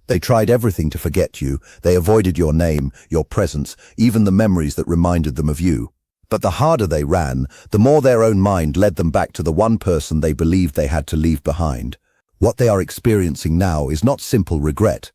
They tried everything to forget you. They avoided your name, your presence, even the memories that reminded them of you. But the harder they ran, the more their own mind led them back to the one person they believed they had to leave behind. What they are experiencing now is not simple regret.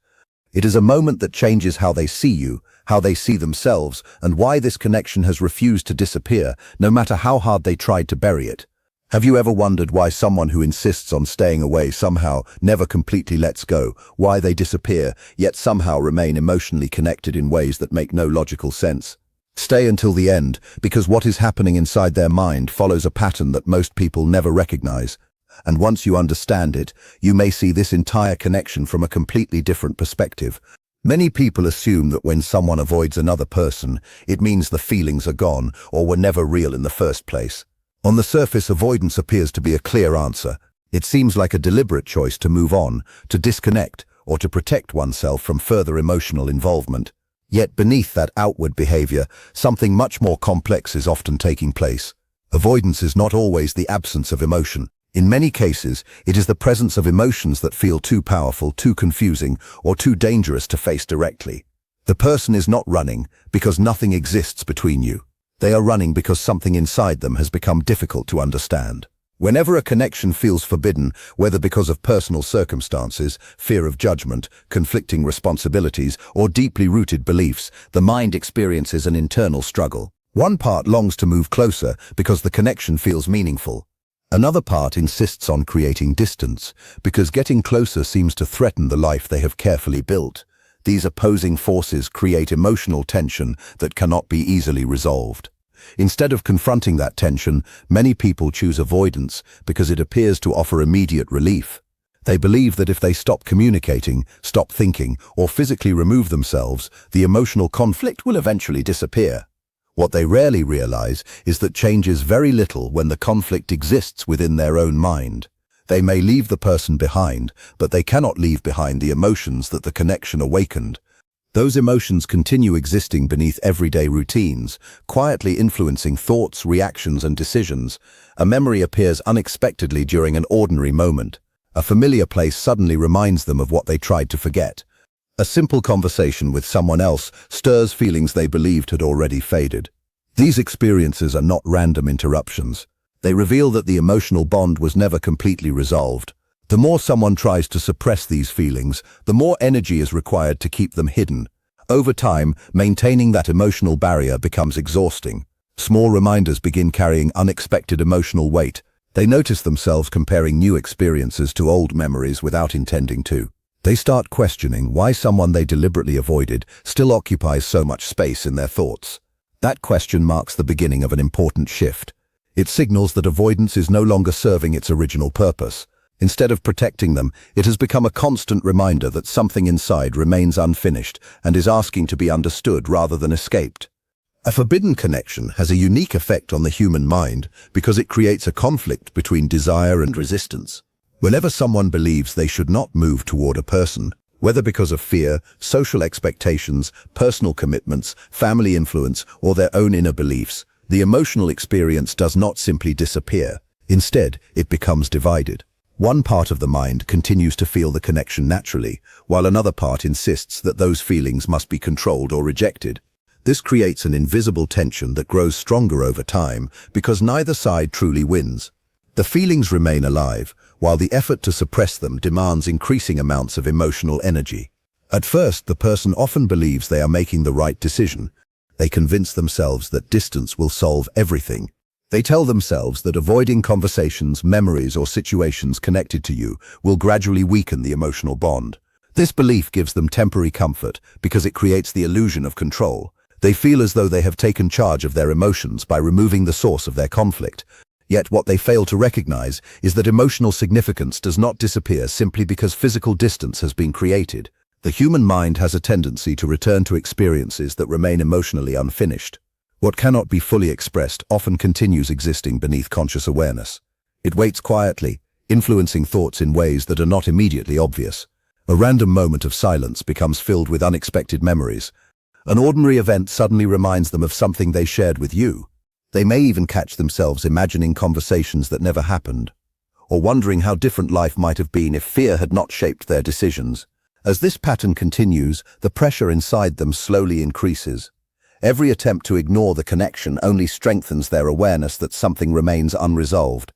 It is a moment that changes how they see you, how they see themselves, and why this connection has refused to disappear, no matter how hard they tried to bury it. Have you ever wondered why someone who insists on staying away somehow never completely lets go, why they disappear, yet somehow remain emotionally connected in ways that make no logical sense? Stay until the end, because what is happening inside their mind follows a pattern that most people never recognize. And once you understand it, you may see this entire connection from a completely different perspective. Many people assume that when someone avoids another person, it means the feelings are gone or were never real in the first place. On the surface, avoidance appears to be a clear answer. It seems like a deliberate choice to move on, to disconnect, or to protect oneself from further emotional involvement. Yet beneath that outward behavior, something much more complex is often taking place. Avoidance is not always the absence of emotion. In many cases, it is the presence of emotions that feel too powerful, too confusing, or too dangerous to face directly. The person is not running because nothing exists between you. They are running because something inside them has become difficult to understand. Whenever a connection feels forbidden, whether because of personal circumstances, fear of judgment, conflicting responsibilities, or deeply rooted beliefs, the mind experiences an internal struggle. One part longs to move closer because the connection feels meaningful. Another part insists on creating distance because getting closer seems to threaten the life they have carefully built. These opposing forces create emotional tension that cannot be easily resolved. Instead of confronting that tension, many people choose avoidance because it appears to offer immediate relief. They believe that if they stop communicating, stop thinking, or physically remove themselves, the emotional conflict will eventually disappear. What they rarely realize is that changes very little when the conflict exists within their own mind. They may leave the person behind, but they cannot leave behind the emotions that the connection awakened. Those emotions continue existing beneath everyday routines, quietly influencing thoughts, reactions, and decisions. A memory appears unexpectedly during an ordinary moment. A familiar place suddenly reminds them of what they tried to forget. A simple conversation with someone else stirs feelings they believed had already faded. These experiences are not random interruptions. They reveal that the emotional bond was never completely resolved. The more someone tries to suppress these feelings, the more energy is required to keep them hidden. Over time, maintaining that emotional barrier becomes exhausting. Small reminders begin carrying unexpected emotional weight. They notice themselves comparing new experiences to old memories without intending to. They start questioning why someone they deliberately avoided still occupies so much space in their thoughts. That question marks the beginning of an important shift. It signals that avoidance is no longer serving its original purpose. Instead of protecting them, it has become a constant reminder that something inside remains unfinished and is asking to be understood rather than escaped. A forbidden connection has a unique effect on the human mind because it creates a conflict between desire and resistance. Whenever someone believes they should not move toward a person, whether because of fear, social expectations, personal commitments, family influence, or their own inner beliefs, the emotional experience does not simply disappear. Instead, it becomes divided. One part of the mind continues to feel the connection naturally, while another part insists that those feelings must be controlled or rejected. This creates an invisible tension that grows stronger over time because neither side truly wins. The feelings remain alive, while the effort to suppress them demands increasing amounts of emotional energy. At first, the person often believes they are making the right decision. They convince themselves that distance will solve everything. They tell themselves that avoiding conversations, memories, or situations connected to you will gradually weaken the emotional bond. This belief gives them temporary comfort because it creates the illusion of control. They feel as though they have taken charge of their emotions by removing the source of their conflict. Yet what they fail to recognize is that emotional significance does not disappear simply because physical distance has been created. The human mind has a tendency to return to experiences that remain emotionally unfinished. What cannot be fully expressed often continues existing beneath conscious awareness. It waits quietly, influencing thoughts in ways that are not immediately obvious. A random moment of silence becomes filled with unexpected memories. An ordinary event suddenly reminds them of something they shared with you. They may even catch themselves imagining conversations that never happened, or wondering how different life might have been if fear had not shaped their decisions. As this pattern continues, the pressure inside them slowly increases. Every attempt to ignore the connection only strengthens their awareness that something remains unresolved.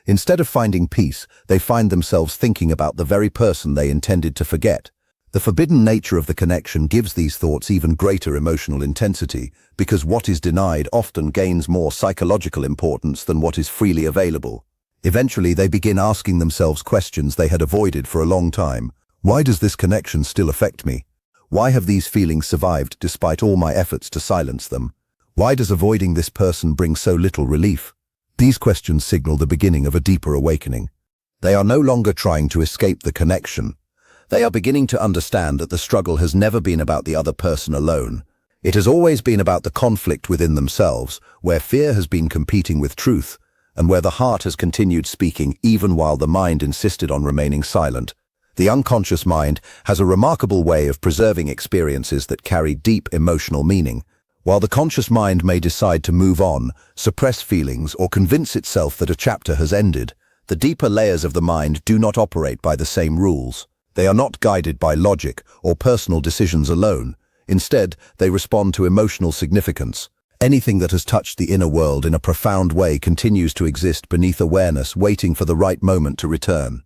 Instead of finding peace, they find themselves thinking about the very person they intended to forget. The forbidden nature of the connection gives these thoughts even greater emotional intensity, because what is denied often gains more psychological importance than what is freely available. Eventually, they begin asking themselves questions they had avoided for a long time. Why does this connection still affect me? Why have these feelings survived despite all my efforts to silence them? Why does avoiding this person bring so little relief? These questions signal the beginning of a deeper awakening. They are no longer trying to escape the connection. They are beginning to understand that the struggle has never been about the other person alone. It has always been about the conflict within themselves, where fear has been competing with truth, and where the heart has continued speaking even while the mind insisted on remaining silent. The unconscious mind has a remarkable way of preserving experiences that carry deep emotional meaning. While the conscious mind may decide to move on, suppress feelings, or convince itself that a chapter has ended, the deeper layers of the mind do not operate by the same rules. They are not guided by logic or personal decisions alone. Instead, they respond to emotional significance. Anything that has touched the inner world in a profound way continues to exist beneath awareness, waiting for the right moment to return.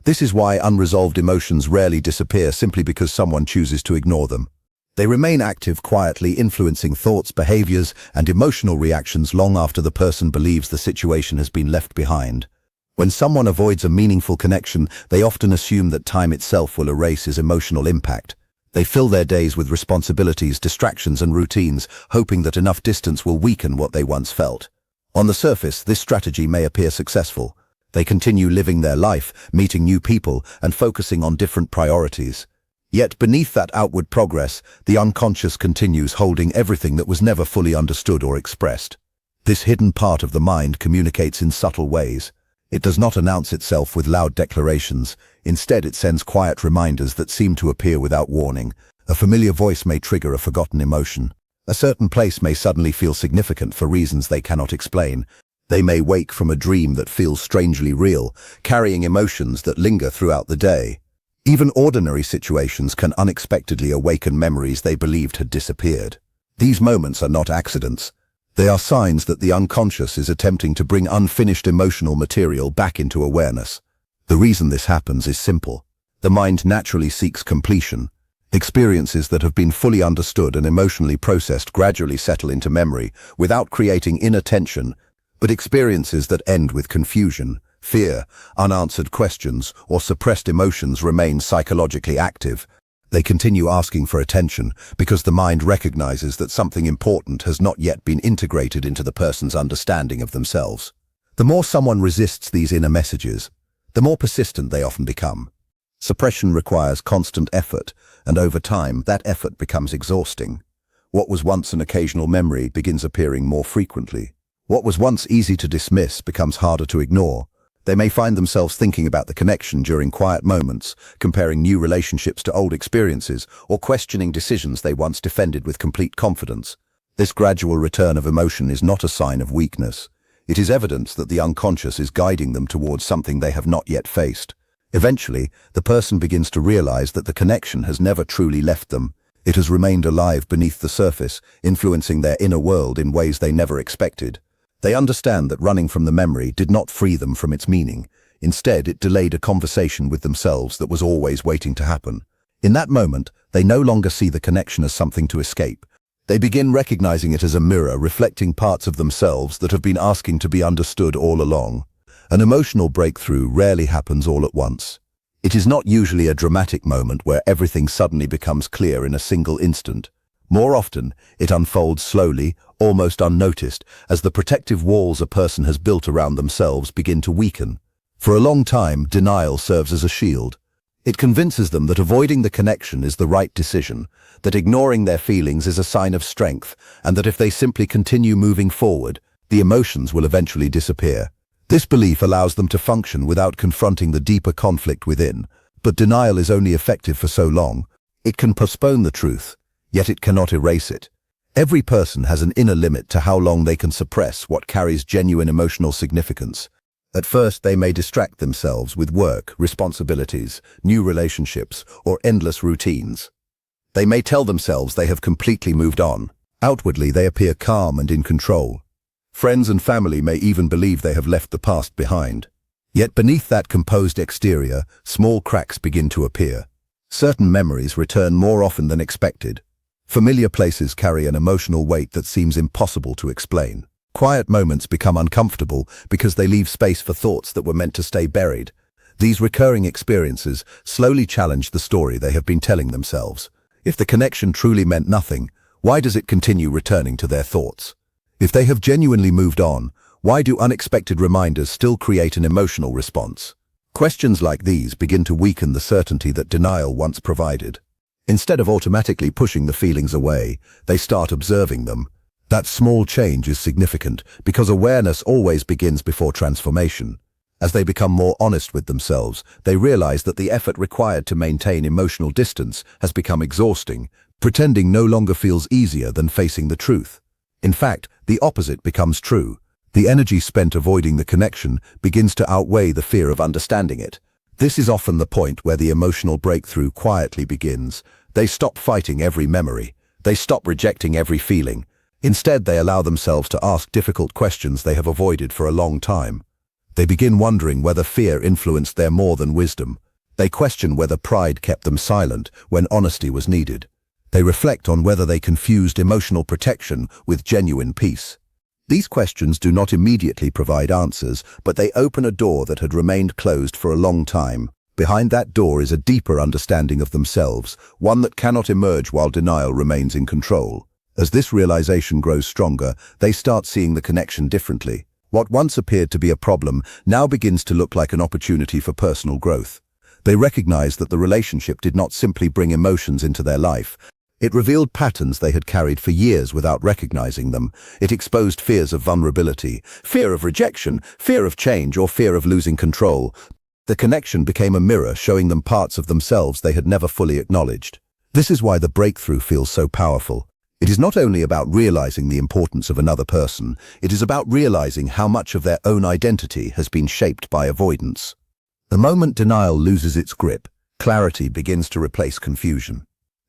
This is why unresolved emotions rarely disappear simply because someone chooses to ignore them. They remain active, quietly influencing thoughts, behaviors, and emotional reactions long after the person believes the situation has been left behind. When someone avoids a meaningful connection, they often assume that time itself will erase his emotional impact. They fill their days with responsibilities, distractions, and routines, hoping that enough distance will weaken what they once felt. On the surface, this strategy may appear successful. They continue living their life, meeting new people, and focusing on different priorities. Yet beneath that outward progress, the unconscious continues holding everything that was never fully understood or expressed. This hidden part of the mind communicates in subtle ways. It does not announce itself with loud declarations. Instead, it sends quiet reminders that seem to appear without warning. A familiar voice may trigger a forgotten emotion. A certain place may suddenly feel significant for reasons they cannot explain. They may wake from a dream that feels strangely real, carrying emotions that linger throughout the day. Even ordinary situations can unexpectedly awaken memories they believed had disappeared. These moments are not accidents. They are signs that the unconscious is attempting to bring unfinished emotional material back into awareness. The reason this happens is simple. The mind naturally seeks completion. Experiences that have been fully understood and emotionally processed gradually settle into memory without creating inner tension, but experiences that end with confusion, fear, unanswered questions, or suppressed emotions remain psychologically active. They continue asking for attention because the mind recognizes that something important has not yet been integrated into the person's understanding of themselves. The more someone resists these inner messages, the more persistent they often become. Suppression requires constant effort, and over time, that effort becomes exhausting. What was once an occasional memory begins appearing more frequently. What was once easy to dismiss becomes harder to ignore. They may find themselves thinking about the connection during quiet moments, comparing new relationships to old experiences, or questioning decisions they once defended with complete confidence. This gradual return of emotion is not a sign of weakness. It is evidence that the unconscious is guiding them towards something they have not yet faced. Eventually, the person begins to realize that the connection has never truly left them. It has remained alive beneath the surface, influencing their inner world in ways they never expected. They understand that running from the memory did not free them from its meaning. Instead, it delayed a conversation with themselves that was always waiting to happen. In that moment, they no longer see the connection as something to escape. They begin recognizing it as a mirror reflecting parts of themselves that have been asking to be understood all along. An emotional breakthrough rarely happens all at once. It is not usually a dramatic moment where everything suddenly becomes clear in a single instant. More often, it unfolds slowly, almost unnoticed, as the protective walls a person has built around themselves begin to weaken. For a long time, denial serves as a shield. It convinces them that avoiding the connection is the right decision, that ignoring their feelings is a sign of strength, and that if they simply continue moving forward, the emotions will eventually disappear. This belief allows them to function without confronting the deeper conflict within, but denial is only effective for so long. It can postpone the truth, yet it cannot erase it. Every person has an inner limit to how long they can suppress what carries genuine emotional significance. At first, they may distract themselves with work, responsibilities, new relationships, or endless routines. They may tell themselves they have completely moved on. Outwardly, they appear calm and in control. Friends and family may even believe they have left the past behind. Yet beneath that composed exterior, small cracks begin to appear. Certain memories return more often than expected. Familiar places carry an emotional weight that seems impossible to explain. Quiet moments become uncomfortable because they leave space for thoughts that were meant to stay buried. These recurring experiences slowly challenge the story they have been telling themselves. If the connection truly meant nothing, why does it continue returning to their thoughts? If they have genuinely moved on, why do unexpected reminders still create an emotional response? Questions like these begin to weaken the certainty that denial once provided. Instead of automatically pushing the feelings away, they start observing them. That small change is significant because awareness always begins before transformation. As they become more honest with themselves, they realize that the effort required to maintain emotional distance has become exhausting. Pretending no longer feels easier than facing the truth. In fact, the opposite becomes true. The energy spent avoiding the connection begins to outweigh the fear of understanding it. This is often the point where the emotional breakthrough quietly begins. They stop fighting every memory. They stop rejecting every feeling. Instead, they allow themselves to ask difficult questions they have avoided for a long time. They begin wondering whether fear influenced their more than wisdom. They question whether pride kept them silent when honesty was needed. They reflect on whether they confused emotional protection with genuine peace. These questions do not immediately provide answers, but they open a door that had remained closed for a long time. Behind that door is a deeper understanding of themselves, one that cannot emerge while denial remains in control. As this realization grows stronger, they start seeing the connection differently. What once appeared to be a problem now begins to look like an opportunity for personal growth. They recognize that the relationship did not simply bring emotions into their life. It revealed patterns they had carried for years without recognizing them. It exposed fears of vulnerability, fear of rejection, fear of change, or fear of losing control. The connection became a mirror showing them parts of themselves they had never fully acknowledged. This is why the breakthrough feels so powerful. It is not only about realizing the importance of another person, it is about realizing how much of their own identity has been shaped by avoidance. The moment denial loses its grip, clarity begins to replace confusion.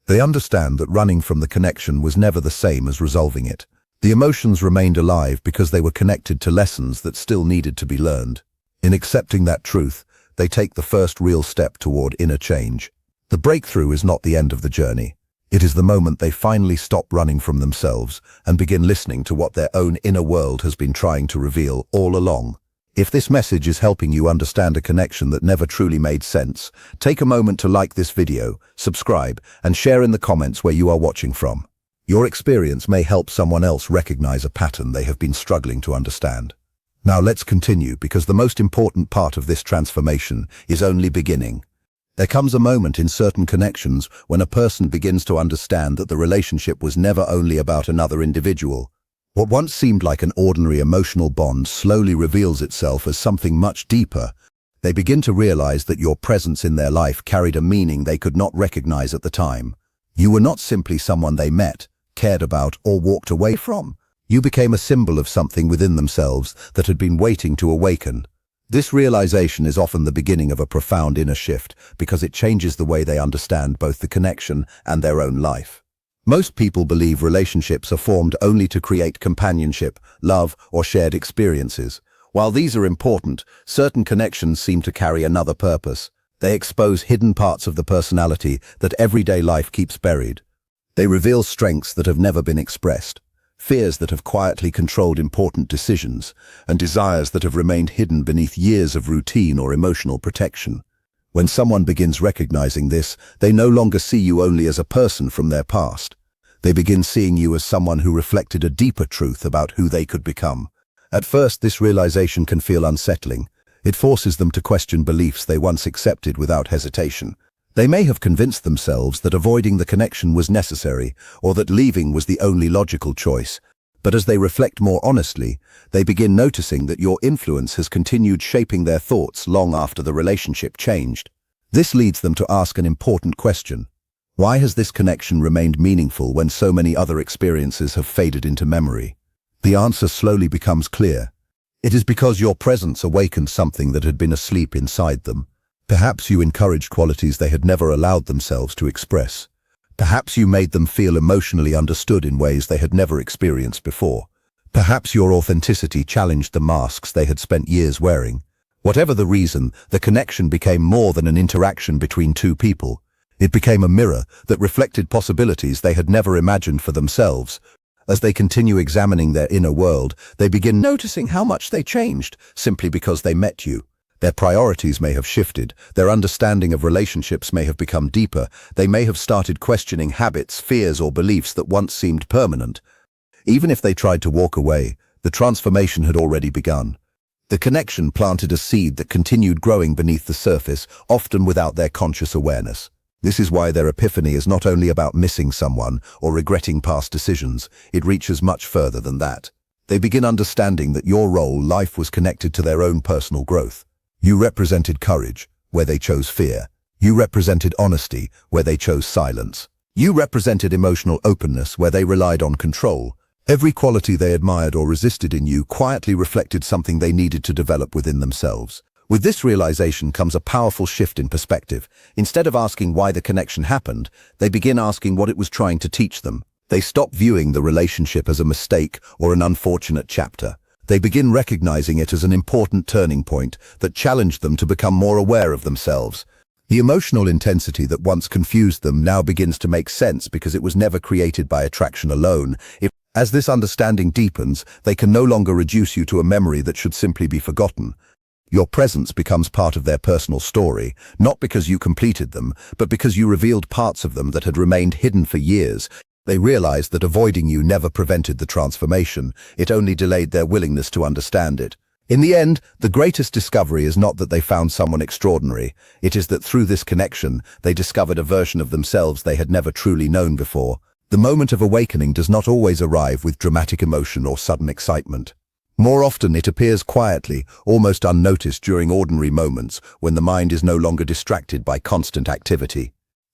They understand that running from the connection was never the same as resolving it. The emotions remained alive because they were connected to lessons that still needed to be learned. In accepting that truth, they take the first real step toward inner change. The breakthrough is not the end of the journey. It is the moment they finally stop running from themselves and begin listening to what their own inner world has been trying to reveal all along. If this message is helping you understand a connection that never truly made sense, take a moment to like this video, subscribe, and share in the comments where you are watching from. Your experience may help someone else recognize a pattern they have been struggling to understand. Now let's continue, because the most important part of this transformation is only beginning. There comes a moment in certain connections when a person begins to understand that the relationship was never only about another individual. What once seemed like an ordinary emotional bond slowly reveals itself as something much deeper. They begin to realize that your presence in their life carried a meaning they could not recognize at the time. You were not simply someone they met, cared about, or walked away from. You became a symbol of something within themselves that had been waiting to awaken. This realization is often the beginning of a profound inner shift because it changes the way they understand both the connection and their own life. Most people believe relationships are formed only to create companionship, love, or shared experiences. While these are important, certain connections seem to carry another purpose. They expose hidden parts of the personality that everyday life keeps buried. They reveal strengths that have never been expressed, fears that have quietly controlled important decisions, and desires that have remained hidden beneath years of routine or emotional protection. When someone begins recognizing this, they no longer see you only as a person from their past. They begin seeing you as someone who reflected a deeper truth about who they could become. At first, this realization can feel unsettling. It forces them to question beliefs they once accepted without hesitation. They may have convinced themselves that avoiding the connection was necessary, or that leaving was the only logical choice. But as they reflect more honestly, they begin noticing that your influence has continued shaping their thoughts long after the relationship changed. This leads them to ask an important question. Why has this connection remained meaningful when so many other experiences have faded into memory? The answer slowly becomes clear. It is because your presence awakened something that had been asleep inside them. Perhaps you encouraged qualities they had never allowed themselves to express. Perhaps you made them feel emotionally understood in ways they had never experienced before. Perhaps your authenticity challenged the masks they had spent years wearing. Whatever the reason, the connection became more than an interaction between two people. It became a mirror that reflected possibilities they had never imagined for themselves. As they continue examining their inner world, they begin noticing how much they changed simply because they met you. Their priorities may have shifted, their understanding of relationships may have become deeper, they may have started questioning habits, fears, or beliefs that once seemed permanent. Even if they tried to walk away, the transformation had already begun. The connection planted a seed that continued growing beneath the surface, often without their conscious awareness. This is why their epiphany is not only about missing someone or regretting past decisions, it reaches much further than that. They begin understanding that your life was connected to their own personal growth. You represented courage, where they chose fear. You represented honesty, where they chose silence. You represented emotional openness, where they relied on control. Every quality they admired or resisted in you quietly reflected something they needed to develop within themselves. With this realization comes a powerful shift in perspective. Instead of asking why the connection happened, they begin asking what it was trying to teach them. They stop viewing the relationship as a mistake or an unfortunate chapter. They begin recognizing it as an important turning point that challenged them to become more aware of themselves. The emotional intensity that once confused them now begins to make sense because it was never created by attraction alone. As this understanding deepens, they can no longer reduce you to a memory that should simply be forgotten. Your presence becomes part of their personal story, not because you completed them, but because you revealed parts of them that had remained hidden for years. They realized that avoiding you never prevented the transformation, it only delayed their willingness to understand it. In the end, the greatest discovery is not that they found someone extraordinary, it is that through this connection, they discovered a version of themselves they had never truly known before. The moment of awakening does not always arrive with dramatic emotion or sudden excitement. More often it appears quietly, almost unnoticed during ordinary moments when the mind is no longer distracted by constant activity.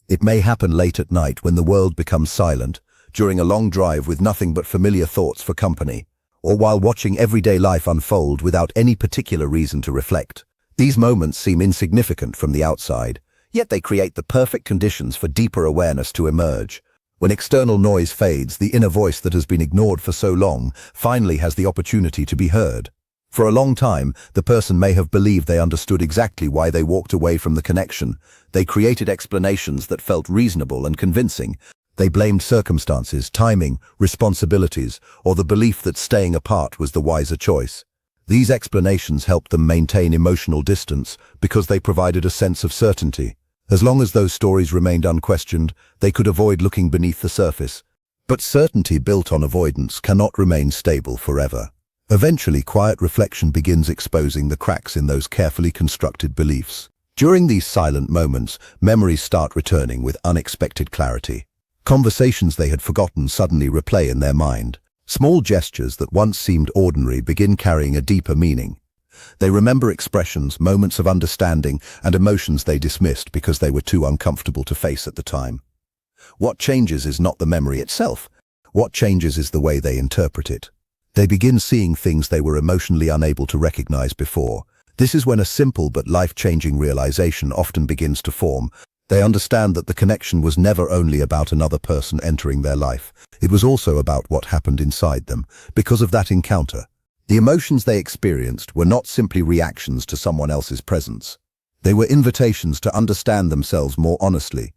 It may happen late at night when the world becomes silent, during a long drive with nothing but familiar thoughts for company, or while watching everyday life unfold without any particular reason to reflect. These moments seem insignificant from the outside, yet they create the perfect conditions for deeper awareness to emerge. When external noise fades, the inner voice that has been ignored for so long finally has the opportunity to be heard. For a long time, the person may have believed they understood exactly why they walked away from the connection. They created explanations that felt reasonable and convincing. They blamed circumstances, timing, responsibilities, or the belief that staying apart was the wiser choice. These explanations helped them maintain emotional distance because they provided a sense of certainty. As long as those stories remained unquestioned, they could avoid looking beneath the surface. But certainty built on avoidance cannot remain stable forever. Eventually, quiet reflection begins exposing the cracks in those carefully constructed beliefs. During these silent moments, memories start returning with unexpected clarity. Conversations they had forgotten suddenly replay in their mind. Small gestures that once seemed ordinary begin carrying a deeper meaning. They remember expressions, moments of understanding, and emotions they dismissed because they were too uncomfortable to face at the time. What changes is not the memory itself. What changes is the way they interpret it. They begin seeing things they were emotionally unable to recognize before. This is when a simple but life-changing realization often begins to form. They understand that the connection was never only about another person entering their life. It was also about what happened inside them. Because of that encounter, the emotions they experienced were not simply reactions to someone else's presence. They were invitations to understand themselves more honestly.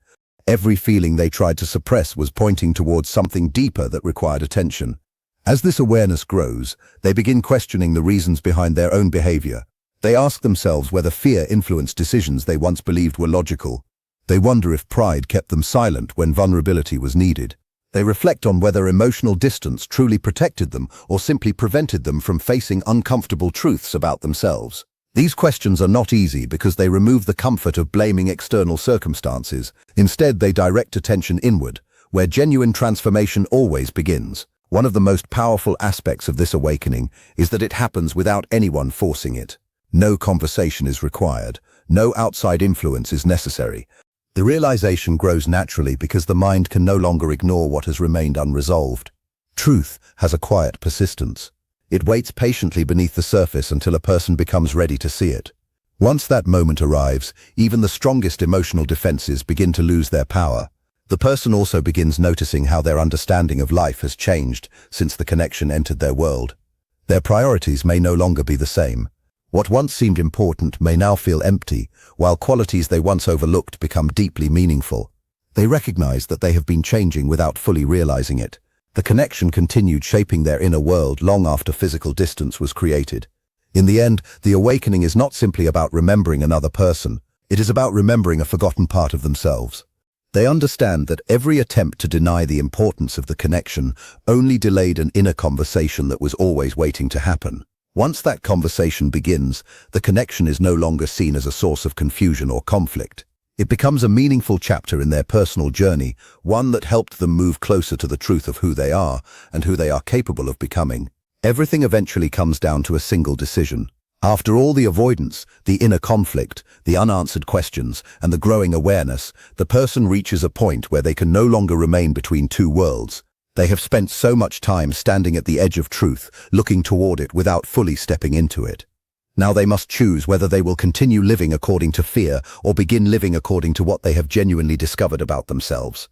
Every feeling they tried to suppress was pointing towards something deeper that required attention. As this awareness grows, they begin questioning the reasons behind their own behavior. They ask themselves whether fear influenced decisions they once believed were logical. They wonder if pride kept them silent when vulnerability was needed. They reflect on whether emotional distance truly protected them or simply prevented them from facing uncomfortable truths about themselves. These questions are not easy because they remove the comfort of blaming external circumstances. Instead, they direct attention inward, where genuine transformation always begins. One of the most powerful aspects of this awakening is that it happens without anyone forcing it. No conversation is required. No outside influence is necessary. The realization grows naturally because the mind can no longer ignore what has remained unresolved. Truth has a quiet persistence. It waits patiently beneath the surface until a person becomes ready to see it. Once that moment arrives, even the strongest emotional defenses begin to lose their power. The person also begins noticing how their understanding of life has changed since the connection entered their world. Their priorities may no longer be the same. What once seemed important may now feel empty, while qualities they once overlooked become deeply meaningful. They recognize that they have been changing without fully realizing it. The connection continued shaping their inner world long after physical distance was created. In the end, the awakening is not simply about remembering another person. It is about remembering a forgotten part of themselves. They understand that every attempt to deny the importance of the connection only delayed an inner conversation that was always waiting to happen. Once that conversation begins, the connection is no longer seen as a source of confusion or conflict. It becomes a meaningful chapter in their personal journey, one that helped them move closer to the truth of who they are and who they are capable of becoming. Everything eventually comes down to a single decision. After all the avoidance, the inner conflict, the unanswered questions, and the growing awareness, the person reaches a point where they can no longer remain between two worlds. They have spent so much time standing at the edge of truth, looking toward it without fully stepping into it. Now they must choose whether they will continue living according to fear or begin living according to what they have genuinely discovered about themselves.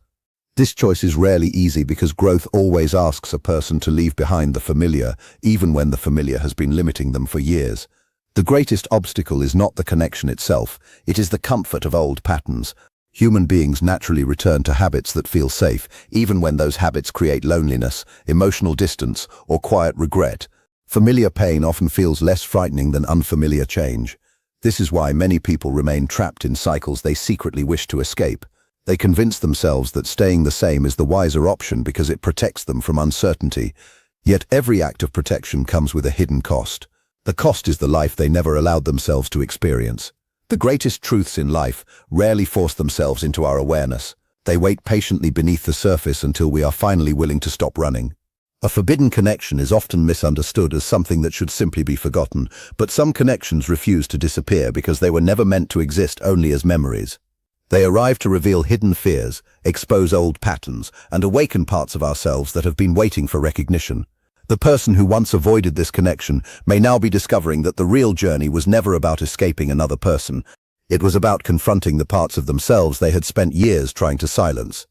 This choice is rarely easy because growth always asks a person to leave behind the familiar, even when the familiar has been limiting them for years. The greatest obstacle is not the connection itself, it is the comfort of old patterns. Human beings naturally return to habits that feel safe, even when those habits create loneliness, emotional distance, or quiet regret. Familiar pain often feels less frightening than unfamiliar change. This is why many people remain trapped in cycles they secretly wish to escape. They convince themselves that staying the same is the wiser option because it protects them from uncertainty. Yet every act of protection comes with a hidden cost. The cost is the life they never allowed themselves to experience. The greatest truths in life rarely force themselves into our awareness. They wait patiently beneath the surface until we are finally willing to stop running. A forbidden connection is often misunderstood as something that should simply be forgotten, but some connections refuse to disappear because they were never meant to exist only as memories. They arrive to reveal hidden fears, expose old patterns, and awaken parts of ourselves that have been waiting for recognition. The person who once avoided this connection may now be discovering that the real journey was never about escaping another person. It was about confronting the parts of themselves they had spent years trying to silence.